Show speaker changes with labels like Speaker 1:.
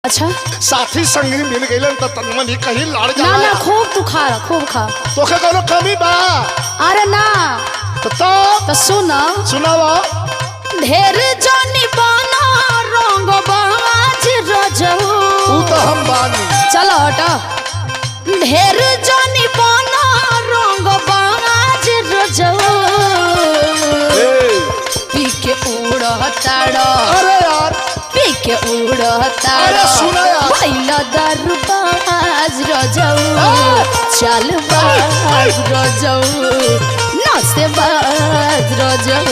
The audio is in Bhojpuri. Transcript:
Speaker 1: अच्छा
Speaker 2: साथी संगी मिल गइलन त तनमनी कहीं लड़ जाला।
Speaker 1: ना ना खूब तू खा खूब खा।
Speaker 2: तोके कोनो कमी बा?
Speaker 1: अरे ना
Speaker 2: तो
Speaker 1: सुना
Speaker 2: सुनावा।
Speaker 1: ढेर जानी बाना रंग बाज रजऊ
Speaker 2: तू तो हम बानी।
Speaker 1: चलो हटा। ढेर जानी बाना रंग बाज रजऊ पी के उड़ताड़ा।
Speaker 2: अरे यार
Speaker 1: पी के उड़ताड़ा।
Speaker 2: अरे सुना यार
Speaker 1: भइला दारू बाज रजऊ चल बाज रजऊ नाचे बाज रजऊ।